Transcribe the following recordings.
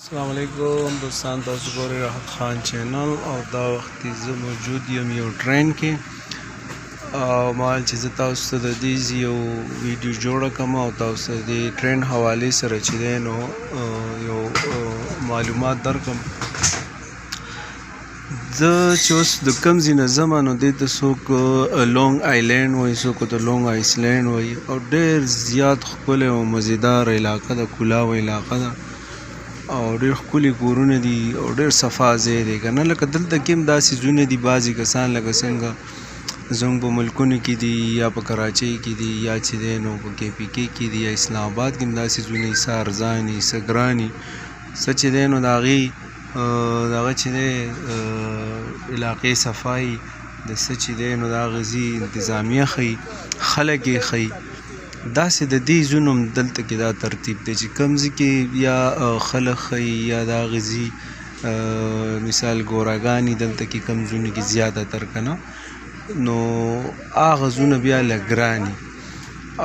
السلام علیکم دوستان، تاسو ګورئ راحت خان چینل او دا وخت زه موجود یم یو ټرین کې او مال چې زه تاسو ته د دې یو ویډیو جوړه کوم او تاسو ته د ټرین حوالې سره چې دی نو یو معلومات درکم. زه چې اوس د کوم ځای نه ځم نو دې ته څوک لونګ آیلینډ وایي، څوک ته لونګ آیسلینډ وایي او ډېر زیات ښکلی او مزیدار علاقه ده، کولاوه علاقه ده او ډېر ښکلي کورونه دي او ډېر صفا ځای دی که نه. لکه دلته کې هم داسې ځایونه دي، بعضې کسان لکه څنګه زموږ په ملکونو کې دي یا په کراچۍ کې دي یا چې دی نو په KPK کې دي یا اسلام آباد کې هم داسې ځایونه دي، څه ارزان دي څه ګران دي، څه چې دی نو د هغې دغه چې دی علاقې صفایي د څه چې دی نو د هغه ځای انتظامیه ښیي، خلک یې ښیي. داسې د دې ځایونو هم دلته کې دا ترتیب دی چې کوم ځای کې یا خلک ښیي یا د هغې ځای مثال ګوراګانې دلته کې کوم ځایونو کې زیاتتر که نه نو هغه ځایونه بیا لږ ګران دي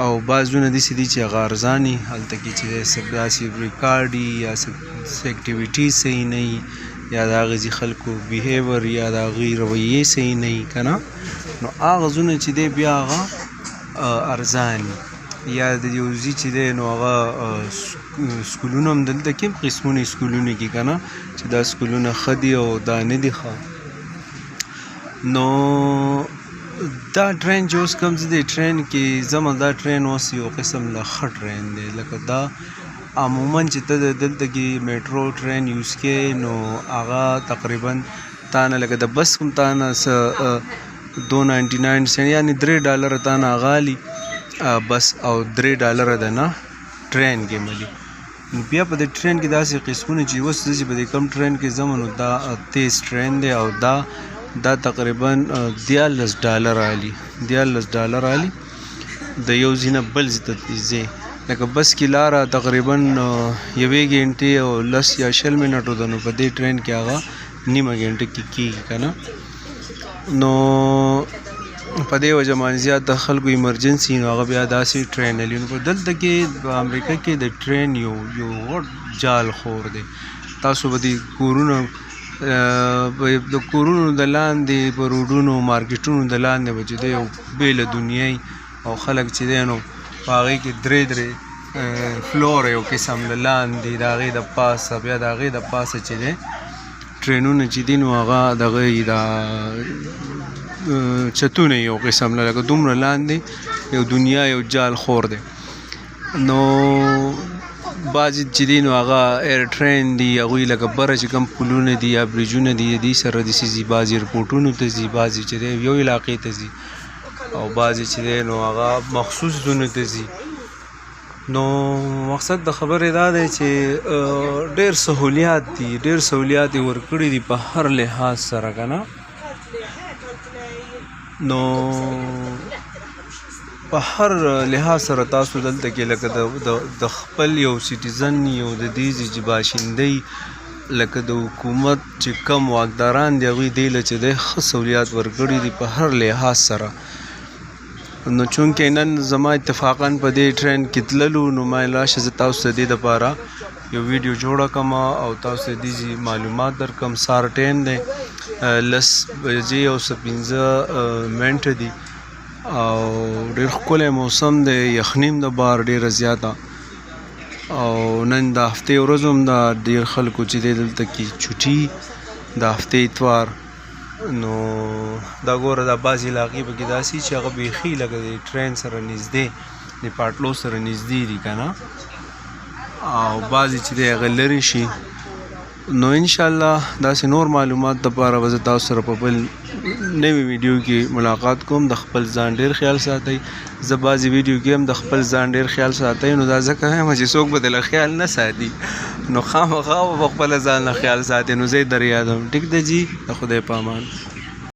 او بعض ځایونه داسې دي چې هغه ارزان دي، هلته کې چې دی څه داسې ریکارډ وي یا څه اکټیویټي صحیح نه وي یا د هغې ځای خلکو بیهیور یا د هغوی رویې صحیح نه وي که نه، نو هغه ځایونه چې دی بیا هغه ارزان وي. یا د یو ځای چې دی نو هغه سکولونه هم دلته کې هم قسمونه سکولونه کې که نه چې دا سکولونه ښه دي او دا نه دي ښه. نو دا ټرین چې اوس کوم ځای دی ټرین کې ځمه، دا ټرین اوس یو قسم له ښه ټرین دی. لکه دا عموما چې ته دلته کې میټرو ټرین یوز کې نو هغه تقریبا تا نه لکه د بس کوم تا نه څه $2.99 یعنې $3 تا نه غالي بس او $3 ده نه ټرین کې ملي. بیا په دې ټرین کې داسې قسمونه چې اوس زه چې په دې کم ټرین کې ځم نو دا تیز ټرین دی او دا تقریبا $13 علي $13 د یو ځای نه بل ځای ته ځې. لکه بس کې لاره تقریبا 1 غنټې او 10 یا 20 منټو ده، نو په دې ټرین کې هغه نیمه غنټه کې کېږي که نه. نو په دې وجه باندې زیاته خلکو ایمرجنسي نو هغه بیا داسې ټرین هلي. نو په دلته کې په امریکا کې د ټرین یو غټ جال خور دی. تاسو به د کورونو د لاندې په روډونو مارکیټونو د لاندې به چې دی یو بېله دنیا او خلک چې دی نو په هغې کې درې فلور یو قسم له لاندې د هغې د پاسه بیا د هغې د پاسه چې دی ټرینونه چې دي نو هغه دغه دا چتونه یو قسم لکه دومره لاندې یو دنیا یو جال خور دی. نو بعضې چې دي نو هغه ایر ټرین دي، هغوی لکه بره چې کوم پلونه دي یا بریجونه دي دې سره داسې ځي، بعضې ایرپورټونو ته ځي، بعضې چې دی یو علاقې ته ځي او بعضې چې دی نو هغه مخصوص ځایونو ته ځي. نو مقصد د خبرې دا دی چې ډېر سهولیات دي، ډېر سهولیات یې ورکړي دي په هر لحاظ سره که نه. نو په هر لحاظ سره تاسو دلته کې لکه د خپل یو سټیزن یو د دې ځای چې باشندهی لکه د حکومت چې کم واکداران دي هغوی دې له چې دی ښه سهولیات ورکړي دي په هر لحاظ سره. نو چونکې نن زما اتفاقا په دې ټرین کې تللو نو ما راشه زه تاسو ته دې دپاره یو ویډیو جوړه کړم او تاسو ته دې معلومات درکړم. سهار ټایم دی 10 بجې او 15 منټه دي او ډېر ښکلی موسم دی، یخني هم د بار ډېره زیاته او نن د هفتې ورځ هم ده، ډېر خلکو چې دی دلته کې چوټي د هفتې اتوار. نو دا ګوره دا بعضې علاقې پکې داسې چې هغه بیخي لکه د ټرین سره نږدې د پاټلو سره نږدې دي که نه او بعضې چې دی هغه لرې شي. نو انشاءالله داسې نور معلومات دپاره به زه تاسو سره په بل نوي ویډیو کې ملاقات کوم. د خپل ځان ډېر خیال ساتئ. زه بعضې ویډیو کې هم د خپل ځان ډېر خیال ساتئ، نو دا ځکه یم چې څوک به دله خیال نه ساتي نو خامخا به په خپله ځان نه خیال ساتي. نو زه یې در یادوم. ټیک ده جي، د خدای په امان.